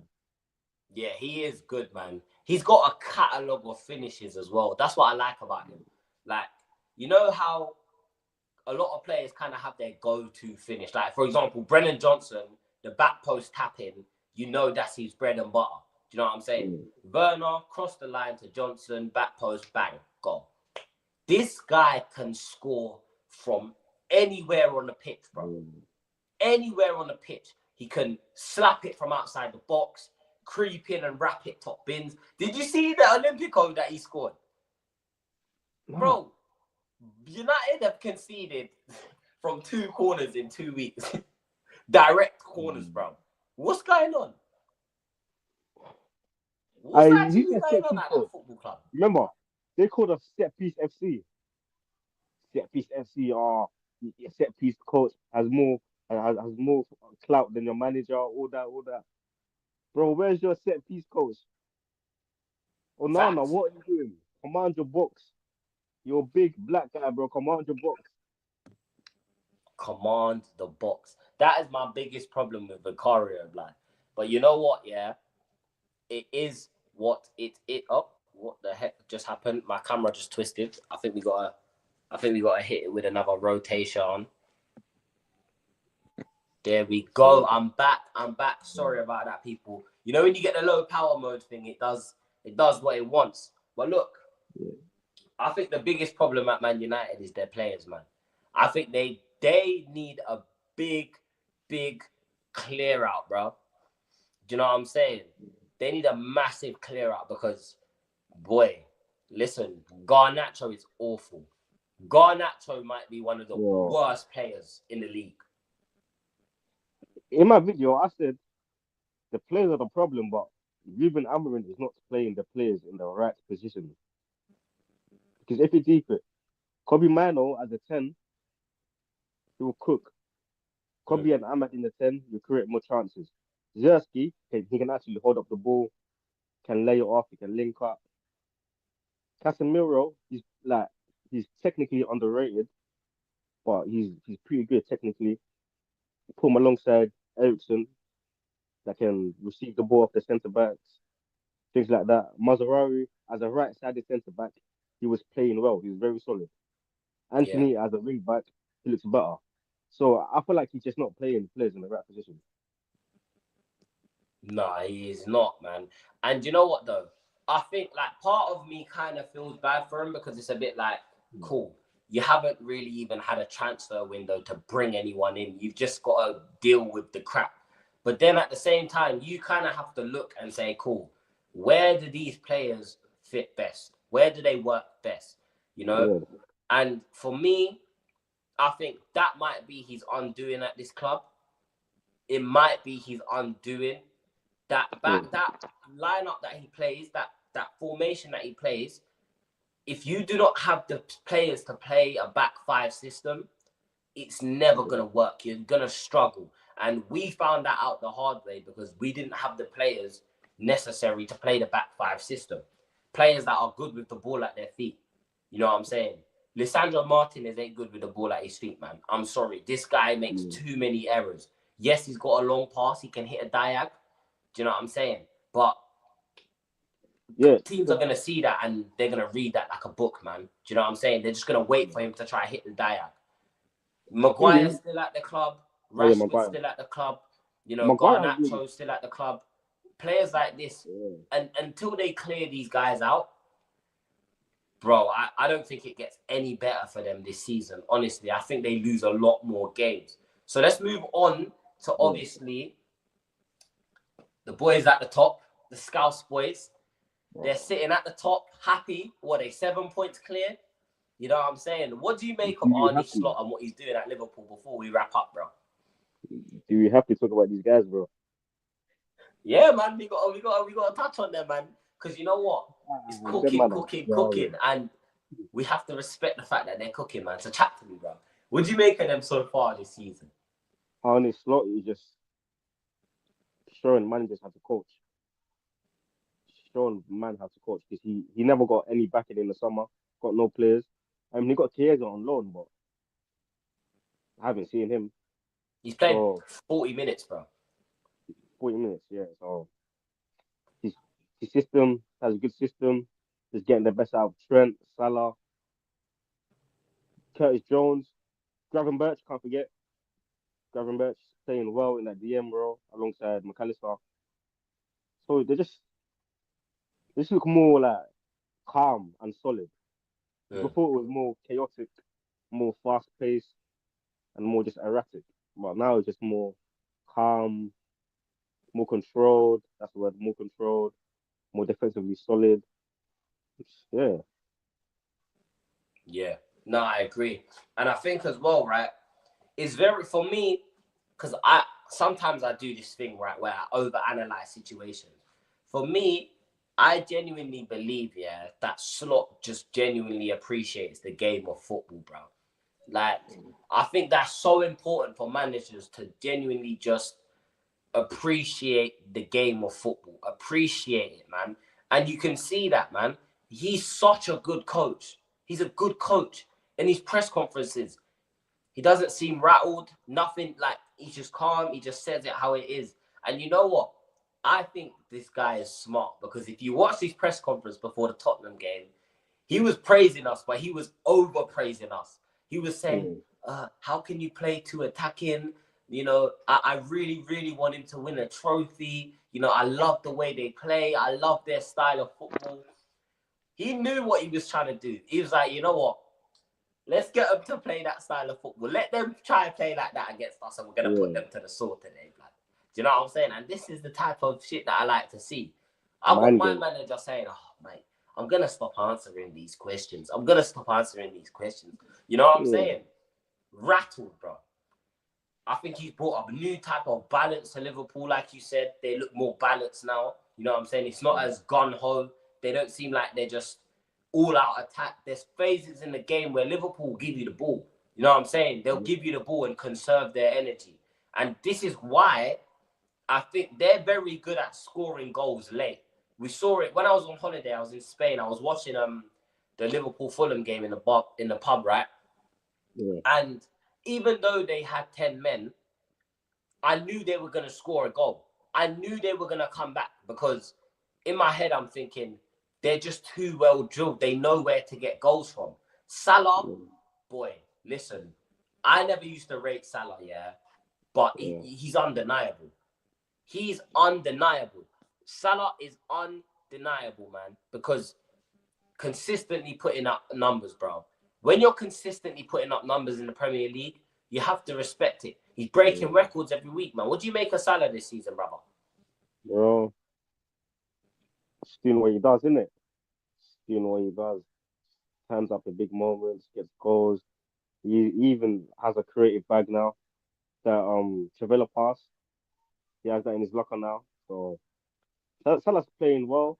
Yeah, he is good, man. He's got a catalogue of finishes as well. That's what I like about him. Like, you know how a lot of players kind of have their go-to finish. Like, for example, Brennan Johnson, the back post tapping, you know that's his bread and butter. Do you know what I'm saying? Mm, Werner, cross the line to Johnson, back post, bang, goal. This guy can score from anywhere on the pitch, bro. mm. Anywhere on the pitch. He can slap it from outside the box, creep in and wrap it top bins. Did you see the Olympico that he scored? No, Bro, United have conceded from 2 corners in 2 weeks. Direct corners, mm. bro. What's going on? What's He's actually a going set on piece at that coach. football club? Remember, they called us set piece FC. Set piece FC. Oh. your set piece coach has more clout than your manager. All that, all that. Bro, where's your set piece coach? Onana, Facts. what are you doing? Command your box. You're a big black guy, bro. Command your box. Command the box. That is my biggest problem with Vicario, blood. But you know what? Yeah, it is what it up. What the heck just happened? My camera just twisted. I think we gotta hit it with another rotation. There we go. So, I'm back. I'm back. Sorry about that, people. You know when you get the low power mode thing, it does what it wants. But look, yeah, I think the biggest problem at Man United is their players, man. I think they need a big, big clear out, bro. Do you know what I'm saying? They need a massive clear out because, boy, listen, Garnacho is awful. Garnacho might be one of the bro. worst players in the league. In my video, I said the players are the problem, but Ruben Amorim is not playing the players in the right position. Because if you deep it, Kobe Mano as a 10, he will cook. Mm, Kobe and Ahmad in the 10, you create more chances. Zersky, he can actually hold up the ball, can lay it off, he can link up. Casemiro, he's technically underrated, but he's pretty good technically. Put him alongside Ericsson that can receive the ball off the centre backs, things like that. Mazarari as a right-sided centre back, he was playing well. He was very solid. yeah. Anthony as a wing back, he looks better. So I feel like he's just not playing players in the right position. No, he is not, man. And you know what though? I think like part of me kind of feels bad for him because it's a bit like, cool. You haven't really even had a transfer window to bring anyone in. You've just got to deal with the crap. But then at the same time, you kind of have to look and say, cool, where do these players fit best? Where do they work best? You know? Yeah, And for me, I think that might be his undoing at this club. It might be his undoing yeah, that lineup that he plays, that formation that he plays, if you do not have the players to play a back five system, it's never yeah, gonna work. You're gonna struggle. And we found that out the hard way because we didn't have the players necessary to play the back five system. Players that are good with the ball at their feet. You know what I'm saying? Lisandro Martinez ain't good with the ball at his feet, man. I'm sorry. This guy makes yeah. too many errors. Yes, he's got a long pass. He can hit a diag. Do you know what I'm saying? But Yeah, teams are gonna see that and they're gonna read that like a book, man. Do you know what I'm saying? They're just gonna wait for him to try to hit the diag. the thing Maguire's is, still at the club. oh yeah, Rashford's Maguire. still at the club. You know, Maguire has been, Garnacho's still at the club. Players like this, yeah, and until they clear these guys out, bro, I don't think it gets any better for them this season. Honestly, I think they lose a lot more games. So let's move on to yeah, obviously the boys at the top, the Scouse boys. They're bro. sitting at the top, happy. What, they 7 points clear? You know what I'm saying? What do you make Do of we Arnie have to? Slot and what he's doing at Liverpool before we wrap up, bro? Do we have to talk about these guys, bro? Yeah, man, we got to touch on them, man. Because you know what? It's Them cooking, man are cooking, jarring. cooking, and we have to respect the fact that they're cooking, man. So chat to me, bro. What do you make of them so far this season? Arne Slot is just showing managers how to coach. Showing man how to coach because he never got any backing in the summer. Got no players. I mean, he got Chiesa on loan, but I haven't seen him. He's played So 40 minutes, bro. 40 minutes, yeah. So his his system has a good system. He's getting the best out of Trent, Salah, Curtis Jones, Gravenberch. Can't forget Gravenberch playing well in that DM role alongside McAllister. So they just look more like calm and solid. Mm. Before it was more chaotic, more fast paced, and more just erratic. But now it's just more calm, more controlled. That's the word, more controlled, more defensively solid. Yeah, Yeah. No, I agree. And I think as well, right, it's very, for me, because sometimes I do this thing, right, where I overanalyze situations. For me, I genuinely believe, yeah, that Slot just genuinely appreciates the game of football, bro. Like, I think that's so important for managers to genuinely just appreciate the game of football. Appreciate it, man. And you can see that, man. He's such a good coach. He's a good coach. In his press conferences, he doesn't seem rattled. Nothing, like, he's just calm. He just says it how it is. And you know what? I think this guy is smart, because if you watch his press conference before the Tottenham game, he was praising us, but he was over praising us. He was saying, how can you play to attacking? You know, I really, really want him to win a trophy. You know, I love the way they play. I love their style of football. He knew what he was trying to do. He was like, you know what? Let's get them to play that style of football. Let them try and play like that against us, and we're going to put them to the sword today, blood. Do you know what I'm saying? And this is the type of shit that I like to see. I got my manager saying, oh, mate, I'm going to stop answering these questions. I'm going to stop answering these questions. You know what I'm saying? Rattled, bro. I think he's brought up a new type of balance to Liverpool. Like you said, they look more balanced now. You know what I'm saying? It's not as gun-ho. They don't seem like they're just all-out attack. There's phases in the game where Liverpool will give you the ball. You know what I'm saying? They'll give you the ball and conserve their energy. And this is why I think they're very good at scoring goals late. We saw it when I was on holiday. I was in Spain. I was watching the Liverpool Fulham game in the pub, right? Yeah. And even though they had 10 men, I knew they were going to score a goal. I knew they were going to come back, because in my head I'm thinking they're just too well drilled. They know where to get goals from. Salah, boy, listen, I never used to rate Salah, but he's undeniable. He's undeniable. Salah is undeniable, man, because consistently putting up numbers, bro. When you're consistently putting up numbers in the Premier League, you have to respect it. He's breaking records every week, man. What do you make of Salah this season, brother? Bro, just doing what he does, isn't it? Just doing what he does. Times up the big moments, gets goals. He even has a creative bag now. That Travella pass, he has that in his locker now. So Salah's playing well.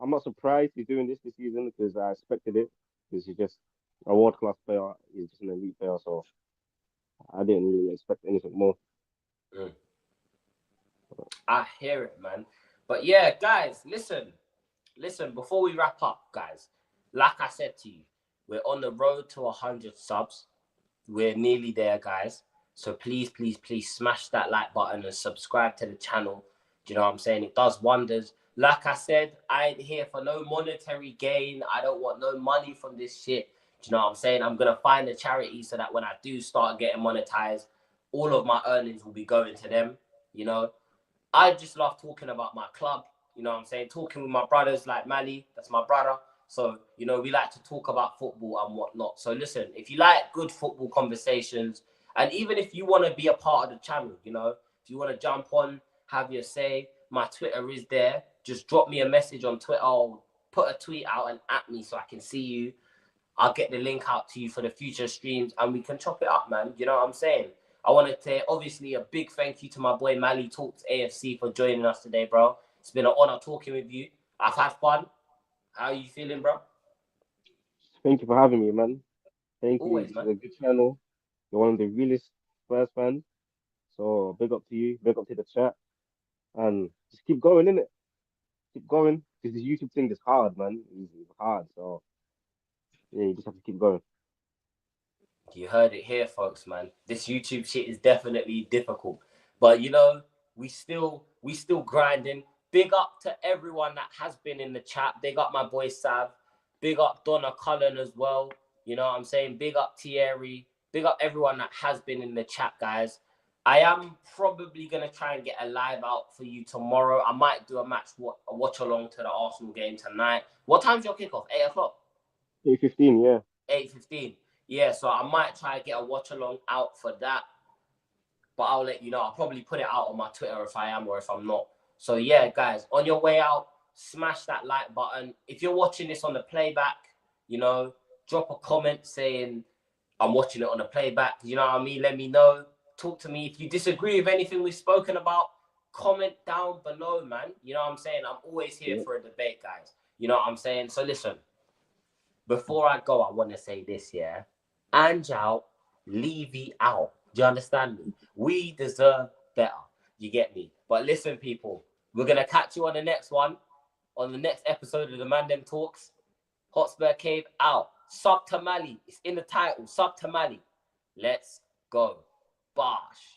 I'm not surprised he's doing this season, because I expected it. Because he's just a world class player. He's just an elite player, so I didn't really expect anything more. I hear it, man. But yeah, guys, listen. Before we wrap up, guys, like I said to you, we're on the road to 100 subs. We're nearly there, guys. So please, please, please smash that like button and subscribe to the channel. Do you know what I'm saying? It does wonders. Like I said, I ain't here for no monetary gain. I don't want no money from this shit. Do you know what I'm saying? I'm going to find a charity so that when I do start getting monetized, all of my earnings will be going to them. You know, I just love talking about my club. You know what I'm saying? Talking with my brothers like Mali, that's my brother. So, you know, we like to talk about football and whatnot. So listen, if you like good football conversations, and even if you want to be a part of the channel, you know, if you want to jump on, have your say, my Twitter is there. Just drop me a message on Twitter. I'll put a tweet out and at me so I can see you. I'll get the link out to you for the future streams, and we can chop it up, man. You know what I'm saying? I want to say, obviously, a big thank you to my boy Mali talksAFC for joining us today, bro. It's been an honor talking with you. I've had fun. How are you feeling, bro? Thank you for having me, man. Thank Always, you. man. It's a good channel. You're one of the realest Spurs fans. So big up to you. Big up to the chat. And just keep going, innit? Keep going. Because this YouTube thing is hard, man. It's hard. So yeah, you just have to keep going. You heard it here, folks, man. This YouTube shit is definitely difficult. But, you know, we still grinding. Big up to everyone that has been in the chat. Big up my boy Sav. Big up Donna Cullen as well. You know what I'm saying? Big up Thierry. Big up everyone that has been in the chat, guys. I am probably going to try and get a live out for you tomorrow. I might do a watch along to the Arsenal game tonight. What time's your kickoff? 8 o'clock? 8:15, yeah. 8:15. Yeah, so I might try to get a watch along out for that. But I'll let you know. I'll probably put it out on my Twitter if I am or if I'm not. So yeah, guys, on your way out, smash that like button. If you're watching this on the playback, you know, drop a comment saying I'm watching it on the playback. You know what I mean? Let me know. Talk to me. If you disagree with anything we've spoken about, comment down below, man. You know what I'm saying? I'm always here for a debate, guys. You know what I'm saying? So listen, before I go, I want to say this, yeah. Ange out, Levy out. Do you understand me? We deserve better. You get me? But listen, people, we're going to catch you on the next one, on the next episode of the Man Them Talks. Hotspur Cave out. Sub Tamale. It's in the title. Sub Tamale. Let's go. Bosh.